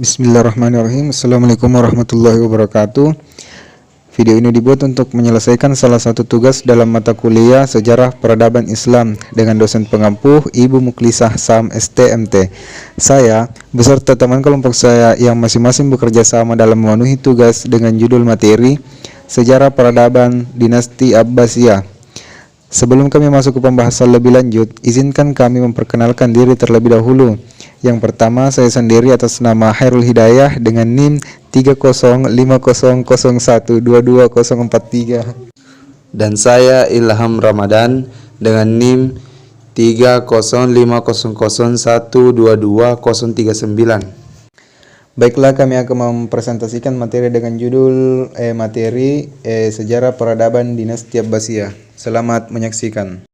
Bismillahirrahmanirrahim. Assalamualaikum warahmatullahi wabarakatuh. Video ini dibuat untuk menyelesaikan salah satu tugas dalam mata kuliah Sejarah Peradaban Islam dengan dosen pengampu Ibu Muklisah Sam STMT. Saya beserta teman kelompok saya yang masing-masing bekerja sama dalam memenuhi tugas dengan judul materi Sejarah Peradaban Dinasti Abbasiyah. Sebelum kami masuk ke pembahasan lebih lanjut, izinkan kami memperkenalkan diri terlebih dahulu. Yang pertama, saya sendiri atas nama Hairul Hidayah dengan NIM 3050001220043. Dan saya Ilham Ramadan dengan NIM 30500122039. Baiklah, kami akan mempresentasikan materi dengan judul Sejarah Peradaban Dinasti Abbasiyah. Selamat menyaksikan.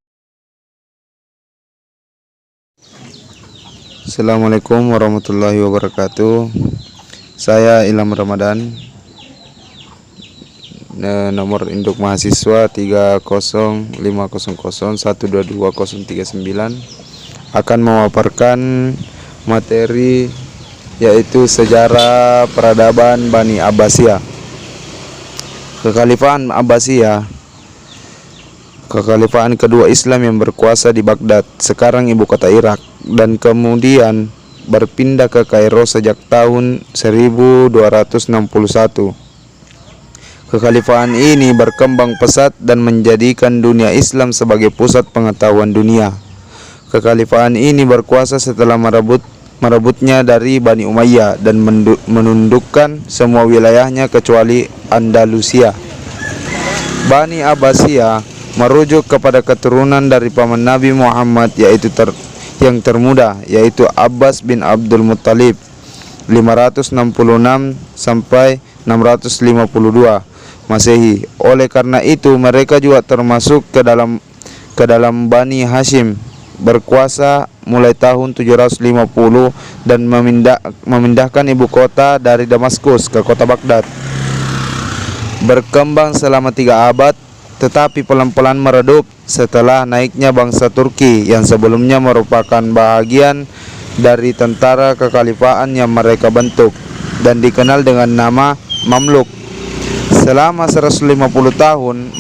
Assalamualaikum warahmatullahi wabarakatuh. Saya Ilham Ramadan, nomor induk mahasiswa 30500122039, akan memaparkan materi yaitu Sejarah Peradaban Bani Abbasiyah. Kekhalifahan Abbasiyah, kekhalifahan kedua Islam yang berkuasa di Baghdad, sekarang ibu kota Irak, dan kemudian berpindah ke Kairo sejak tahun 1261. Kekhalifahan ini berkembang pesat dan menjadikan dunia Islam sebagai pusat pengetahuan dunia. Kekhalifahan ini berkuasa setelah merebutnya dari Bani Umayyah dan menundukkan semua wilayahnya kecuali Andalusia. Bani Abbasiyah merujuk kepada keturunan dari paman Nabi Muhammad yang termuda, yaitu Abbas bin Abdul Muttalib, 566 sampai 652 Masehi. Oleh karena itu mereka juga termasuk ke dalam Bani Hashim, berkuasa mulai tahun 750 dan memindahkan ibu kota dari Damaskus ke kota Baghdad. Berkembang selama 3 abad, tetapi pelan-pelan meredup setelah naiknya bangsa Turki yang sebelumnya merupakan bagian dari tentara kekhalifahan yang mereka bentuk dan dikenal dengan nama Mamluk. Selama 150 tahun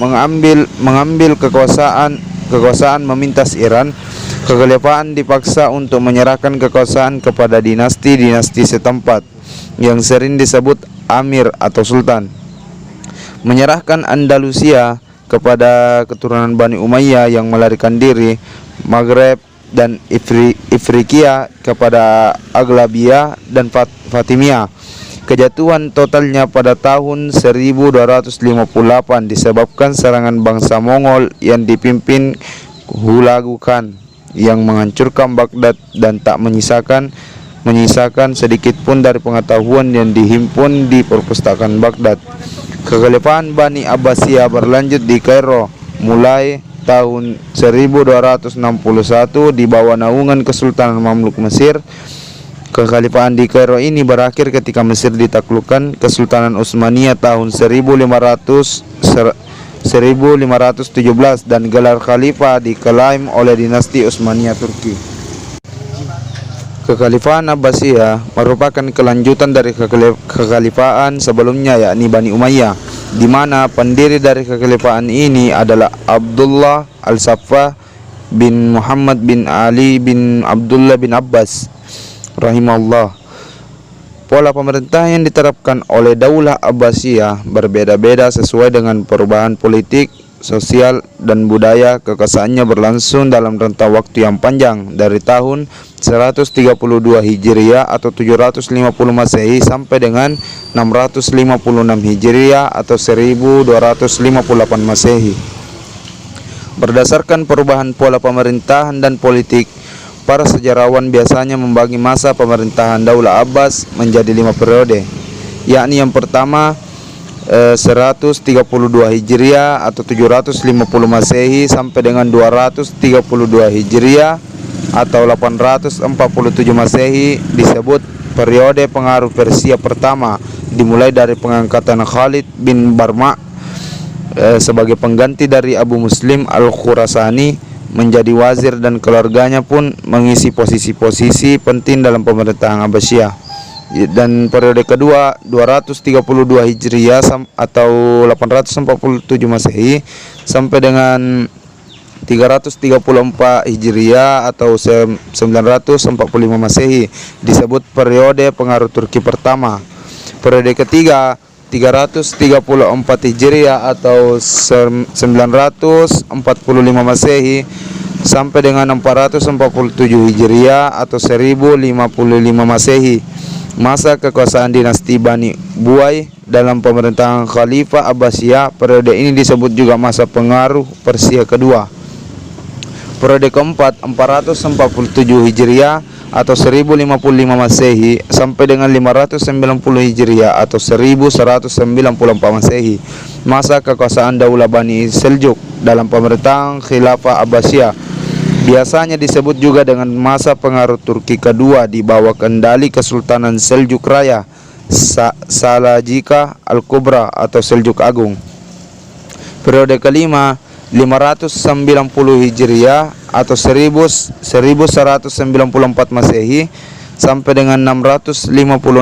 mengambil kekuasaan memintas Iran, kekhalifahan dipaksa untuk menyerahkan kekuasaan kepada dinasti-dinasti setempat yang sering disebut Amir atau Sultan. Menyerahkan Andalusia kepada keturunan Bani Umayyah yang melarikan diri, Maghreb dan Ifriqiya kepada Aghlabiyah dan Fatimiyah. Kejatuhan totalnya pada tahun 1258 disebabkan serangan bangsa Mongol yang dipimpin Hulagu Khan yang menghancurkan Baghdad dan tak menyisakan sedikit pun dari pengetahuan yang dihimpun di perpustakaan Baghdad. Kekhalifahan Bani Abbasiyah berlanjut di Kairo mulai tahun 1261 di bawah naungan Kesultanan Mamluk Mesir. Kekhalifahan di Kairo ini berakhir ketika Mesir ditaklukkan Kesultanan Utsmaniyah tahun 1517 dan gelar khalifah diklaim oleh dinasti Utsmaniyah Turki. Kekhalifahan Abbasiyah merupakan kelanjutan dari kekhalifahan sebelumnya, yakni Bani Umayyah, di mana pendiri dari kekhalifahan ini adalah Abdullah Al-Saffah bin Muhammad bin Ali bin Abdullah bin Abbas rahimahullah. Pola pemerintah yang diterapkan oleh Daulah Abbasiyah berbeda-beda sesuai dengan perubahan politik, sosial, dan budaya. Kekuasaannya berlangsung dalam rentang waktu yang panjang dari tahun 132 Hijriah atau 750 Masehi sampai dengan 656 Hijriah atau 1258 Masehi. Berdasarkan perubahan pola pemerintahan dan politik, para sejarawan biasanya membagi masa pemerintahan Daulah Abbas menjadi 5 periode, yakni yang pertama 132 Hijriah atau 750 Masehi sampai dengan 232 Hijriah atau 847 Masehi disebut periode pengaruh Persia pertama, dimulai dari pengangkatan Khalid bin Barma sebagai pengganti dari Abu Muslim Al-Khurasani menjadi wazir, dan keluarganya pun mengisi posisi-posisi penting dalam pemerintahan Abbasiyah. Dan periode kedua 232 Hijriah atau 847 Masehi sampai dengan 334 Hijriah atau 945 Masehi disebut periode pengaruh Turki pertama. Periode ketiga 334 Hijriah atau 945 Masehi sampai dengan 447 Hijriah atau 1055 Masehi, masa kekuasaan dinasti Bani Buai dalam pemerintahan Khalifah Abbasiyah. Periode ini disebut juga masa pengaruh Persia kedua. Periode keempat 447 Hijriah atau 1055 Masehi sampai dengan 590 Hijriah atau 1194 Masehi, masa kekuasaan Daulah Bani Seljuk dalam pemerintahan Khilafah Abbasiyah. Biasanya disebut juga dengan masa pengaruh Turki kedua di bawah kendali Kesultanan Seljuk Raya, Salajika Al-Kubra atau Seljuk Agung. Periode kelima 590 Hijriah atau 1194 Masehi sampai dengan 656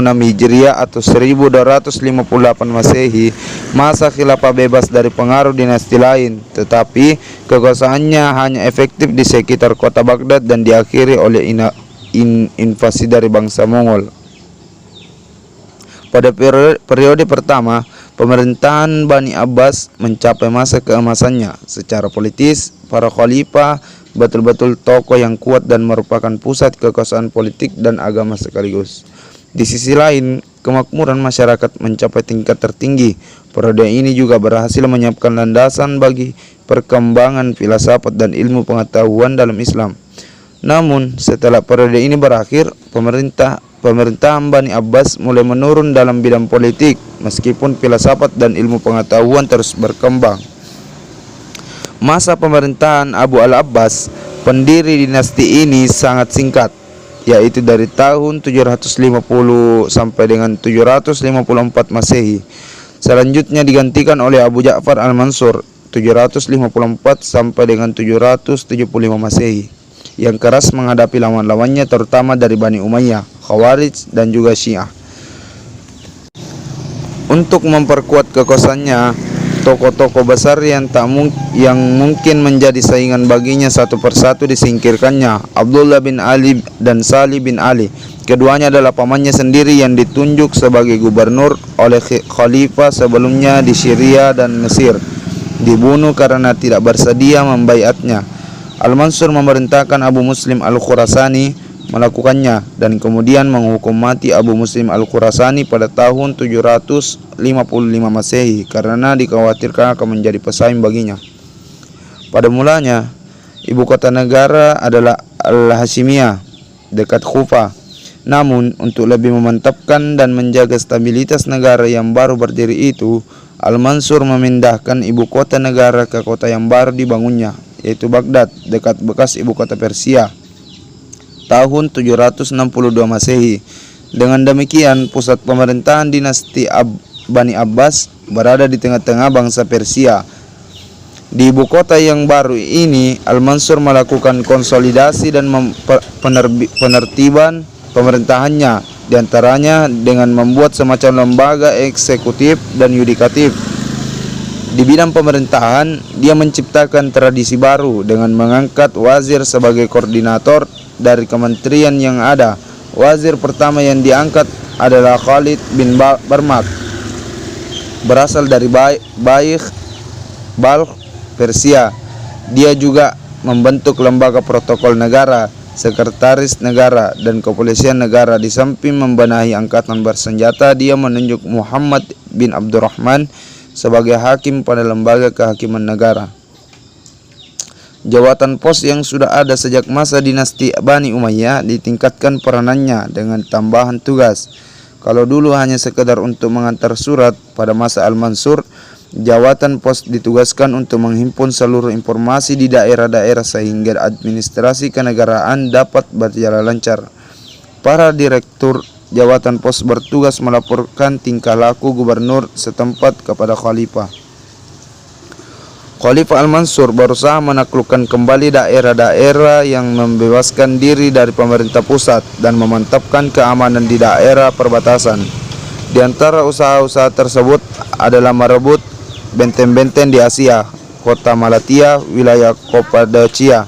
Hijriah atau 1258 Masehi, masa khilafah bebas dari pengaruh dinasti lain, tetapi kekuasaannya hanya efektif di sekitar kota Baghdad dan diakhiri oleh invasi dari bangsa Mongol. Pada periode pertama, pemerintahan Bani Abbas mencapai masa keemasannya. Secara politis, para khalifah betul-betul tokoh yang kuat dan merupakan pusat kekuasaan politik dan agama sekaligus. Di sisi lain, kemakmuran masyarakat mencapai tingkat tertinggi. Periode ini juga berhasil menyiapkan landasan bagi perkembangan filsafat dan ilmu pengetahuan dalam Islam. Namun, setelah periode ini berakhir, pemerintahan Bani Abbas mulai menurun dalam bidang politik, meskipun filsafat dan ilmu pengetahuan terus berkembang. Masa pemerintahan Abu al-Abbas, pendiri dinasti ini, sangat singkat, yaitu dari tahun 750 sampai dengan 754 Masehi. Selanjutnya digantikan oleh Abu Ja'far al-Mansur 754 sampai dengan 775 Masehi, yang keras menghadapi lawan-lawannya terutama dari Bani Umayyah, Khawarij dan juga Syiah. Untuk memperkuat kekuasaannya, tokoh-tokoh besar yang mungkin menjadi saingan baginya satu persatu disingkirkannya. Abdullah bin Ali dan Salih bin Ali, keduanya adalah pamannya sendiri yang ditunjuk sebagai gubernur oleh khalifah sebelumnya di Syria dan Mesir, dibunuh karena tidak bersedia membaiatnya. Al-Mansur memerintahkan Abu Muslim Al-Khurasani melakukannya dan kemudian menghukum mati Abu Muslim Al-Khurasani pada tahun 755 Masehi karena dikhawatirkan akan menjadi pesaing baginya. Pada mulanya, ibu kota negara adalah Al-Hashimiyah dekat Kufah. Namun, untuk lebih memantapkan dan menjaga stabilitas negara yang baru berdiri itu, Al-Mansur memindahkan ibu kota negara ke kota yang baru dibangunnya, yaitu Baghdad, dekat bekas ibu kota Persia, tahun 762 Masehi. Dengan demikian, pusat pemerintahan dinasti Bani Abbas berada di tengah-tengah bangsa Persia. Di ibu kota yang baru ini, Al-Mansur melakukan konsolidasi dan penertiban pemerintahannya, diantaranya dengan membuat semacam lembaga eksekutif dan yudikatif. Di bidang pemerintahan, dia menciptakan tradisi baru dengan mengangkat wazir sebagai koordinator dari kementerian yang ada. Wazir pertama yang diangkat adalah Khalid bin Barmak, berasal dari Balkh, Persia. Dia juga membentuk lembaga protokol negara, sekretaris negara, dan kepolisian negara. Di samping membenahi angkatan bersenjata, dia menunjuk Muhammad bin Abdurrahman sebagai hakim pada lembaga kehakiman negara. Jawatan pos yang sudah ada sejak masa dinasti Bani Umayyah ditingkatkan peranannya dengan tambahan tugas. Kalau dulu hanya sekedar untuk mengantar surat, pada masa Al-Mansur, jawatan pos ditugaskan untuk menghimpun seluruh informasi di daerah-daerah sehingga administrasi kenegaraan dapat berjalan lancar. Para direktur jawatan pos bertugas melaporkan tingkah laku gubernur setempat kepada khalifah. Khalifah Al-Mansur berusaha menaklukkan kembali daerah-daerah yang membebaskan diri dari pemerintah pusat dan memantapkan keamanan di daerah perbatasan. Di antara usaha-usaha tersebut adalah merebut benteng-benteng di Asia, kota Malatya, wilayah Cappadocia,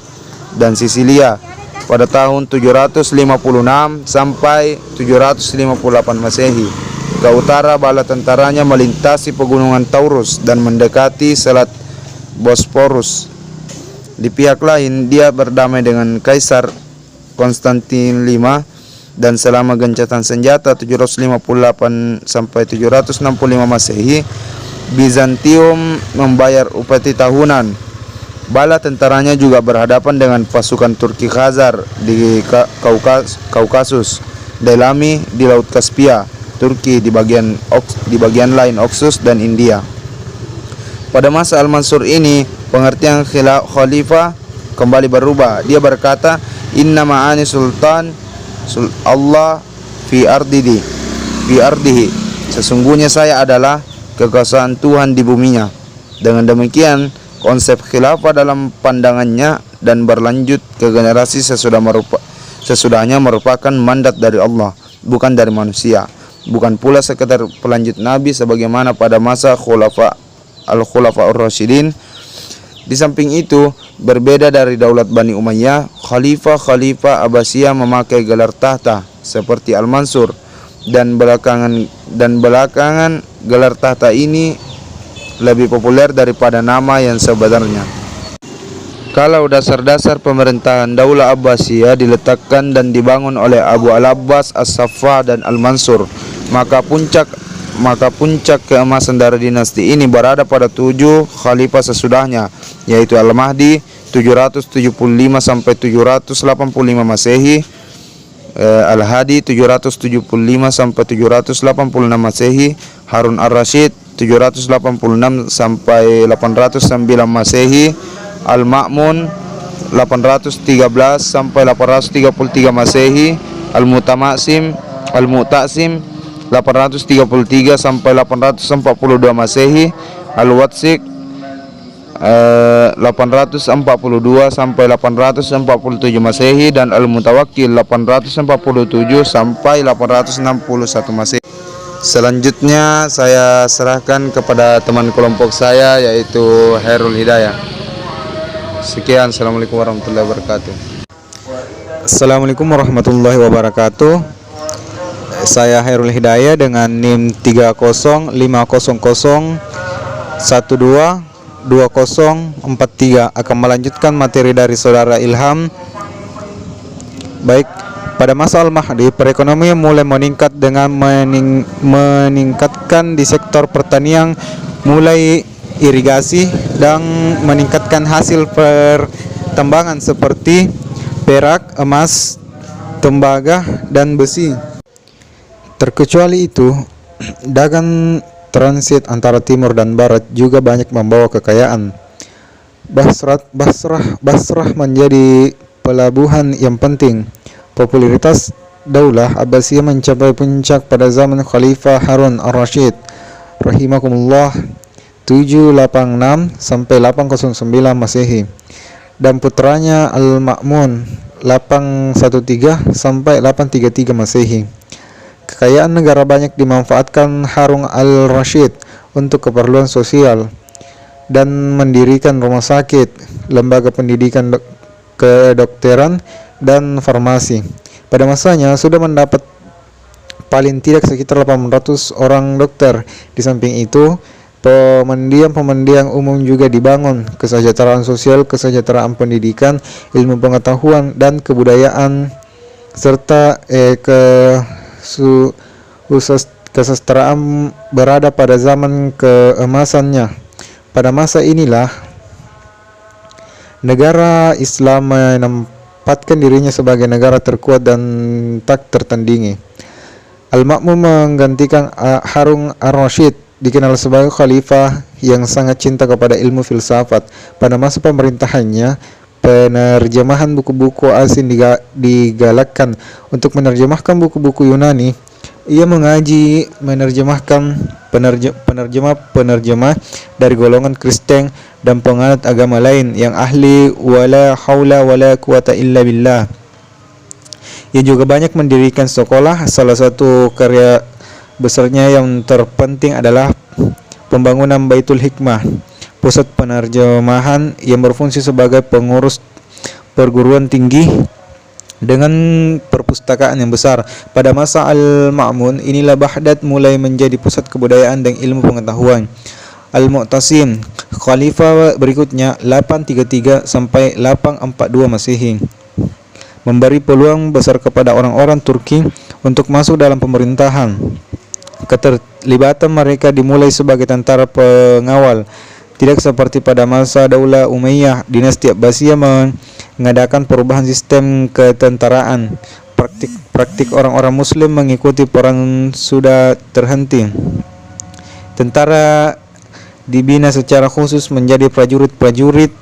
dan Sisilia pada tahun 756 sampai 758 Masehi. Ke utara bala tentaranya melintasi pegunungan Taurus dan mendekati Selat Bosporus. Di pihak lain, dia berdamai dengan Kaisar Konstantin V dan selama gencatan senjata 758 sampai 765 Masehi, Bizantium membayar upeti tahunan. Bala tentaranya juga berhadapan dengan pasukan Turki Khazar di Kaukasus, Delami di Laut Kaspia, Turki di bagian lain Oxus dan India. Pada masa Al-Mansur ini, pengertian khalifah kembali berubah. Dia berkata, "Inna ma'ani sultan Allah fi ardihi. Sesungguhnya saya adalah kekuasaan Tuhan di buminya." Dengan demikian, konsep khilafah dalam pandangannya dan berlanjut ke generasi sesudahnya merupakan mandat dari Allah, bukan dari manusia. Bukan pula sekedar pelanjut Nabi sebagaimana pada masa Al-Khulafa Ar-Rasyidin. Di samping itu, berbeda dari daulat Bani Umayyah, Khalifah Abbasiyah memakai gelar tahta seperti Al-Mansur, dan belakangan gelar tahta ini lebih populer daripada nama yang sebenarnya. Kalau dasar-dasar pemerintahan Daulah Abbasiyah diletakkan dan dibangun oleh Abu Al-Abbas As-Saffah dan Al-Mansur, maka puncak keemasan dari dinasti ini berada pada 7 khalifah sesudahnya, yaitu Al-Mahdi 775 sampai 785 Masehi, Al-Hadi 775 sampai 786 Masehi, Harun Ar-Rasyid 786 sampai 809 Masehi, Al-Ma'mun 813 sampai 833 Masehi, Al-Mu'tasim 833 sampai 842 Masehi, Al-Watsiq 842 sampai 847 Masehi, dan Al-Mutawakkil 847 sampai 861 Masehi. Selanjutnya saya serahkan kepada teman kelompok saya, yaitu Hairul Hidayah. Sekian, Assalamualaikum warahmatullahi wabarakatuh. Assalamualaikum warahmatullahi wabarakatuh. Saya Hairul Hidayah dengan NIM 3050122043 akan melanjutkan materi dari saudara Ilham. Baik, pada masa Al-Mahdi, perekonomian mulai meningkat dengan meningkatkan di sektor pertanian, mulai irigasi, dan meningkatkan hasil pertambangan seperti perak, emas, tembaga, dan besi. Terkecuali itu, dagang transit antara timur dan barat juga banyak membawa kekayaan. Basrah menjadi pelabuhan yang penting. Popularitas Daulah Abbasiyah mencapai puncak pada zaman Khalifah Harun Ar-Rasyid rahimakumullah 786 sampai 809 Masehi, dan putranya Al-Ma'mun 813 sampai 833 Masehi. Kekayaan negara banyak dimanfaatkan Harun Al-Rasyid untuk keperluan sosial dan mendirikan rumah sakit, lembaga pendidikan kedokteran, dan farmasi. Pada masanya sudah mendapat paling tidak sekitar 800 orang dokter. Di samping itu, pemandian umum juga dibangun, kesejahteraan sosial, kesejahteraan pendidikan, ilmu pengetahuan, dan kebudayaan, serta kesejahteraaan berada pada zaman keemasannya. Pada masa inilah negara Islam menempatkan dirinya sebagai negara terkuat dan tak tertandingi. Al-Ma'mun menggantikan Harun Ar-Rasyid, dikenal sebagai khalifah yang sangat cinta kepada ilmu filsafat. Pada masa pemerintahannya, penerjemahan buku-buku asing digalakkan. Untuk menerjemahkan buku-buku Yunani, ia menerjemahkan penerjemah dari golongan Kristen dan penganut agama lain yang ahli wala haula wala quwata illa billah. Ia juga banyak mendirikan sekolah. Salah satu karya besarnya yang terpenting adalah pembangunan Baitul Hikmah, pusat penerjemahan yang berfungsi sebagai pengurus perguruan tinggi dengan perpustakaan yang besar. Pada masa Al-Ma'mun, inilah Baghdad mulai menjadi pusat kebudayaan dan ilmu pengetahuan. Al-Mu'tasim, khalifah berikutnya 833 sampai 842 Masehi, memberi peluang besar kepada orang-orang Turki untuk masuk dalam pemerintahan. Keterlibatan mereka dimulai sebagai tentara pengawal, tidak seperti pada masa Daulah Umayyah. Dinasti Abbasiyah mengadakan perubahan sistem ketentaraan. Praktik orang-orang Muslim mengikuti perang sudah terhenti. Tentara dibina secara khusus menjadi prajurit-prajurit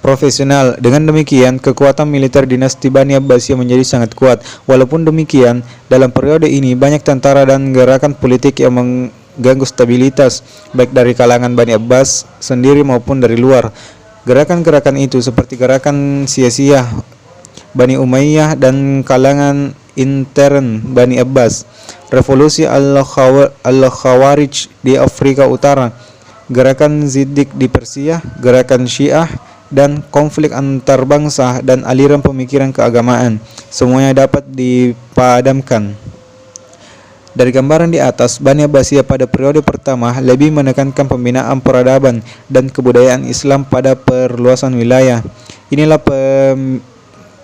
profesional. Dengan demikian, kekuatan militer dinasti Bani Abbasiyah menjadi sangat kuat. Walaupun demikian, dalam periode ini banyak tentara dan gerakan politik yang mengganggu stabilitas, baik dari kalangan Bani Abbas sendiri maupun dari luar. Gerakan-gerakan itu seperti gerakan Syiah Bani Umayyah dan kalangan intern Bani Abbas, revolusi Al-Khawarij di Afrika Utara, gerakan Ziddiq di Persia, gerakan Syiah, dan konflik antar bangsa dan aliran pemikiran keagamaan, semuanya dapat dipadamkan. Dari gambaran di atas, Bani Abbasiyah pada periode pertama lebih menekankan pembinaan peradaban dan kebudayaan Islam pada perluasan wilayah. Inilah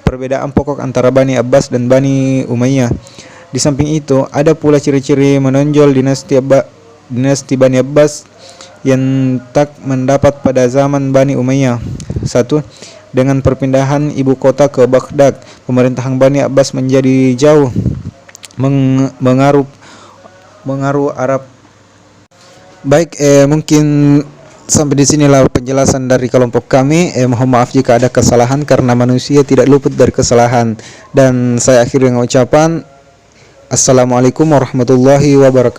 perbedaan pokok antara Bani Abbas dan Bani Umayyah. Di samping itu, ada pula ciri-ciri menonjol dinasti Bani Abbas yang tak mendapat pada zaman Bani Umayyah. 1. Dengan perpindahan ibu kota ke Baghdad, pemerintahan Bani Abbas menjadi jauh mengaruh Arab. Baik, mungkin sampai di sinilah penjelasan dari kelompok kami. Mohon maaf jika ada kesalahan karena manusia tidak luput dari kesalahan. Dan saya akhiri dengan ucapan Assalamualaikum warahmatullahi wabarakatuh.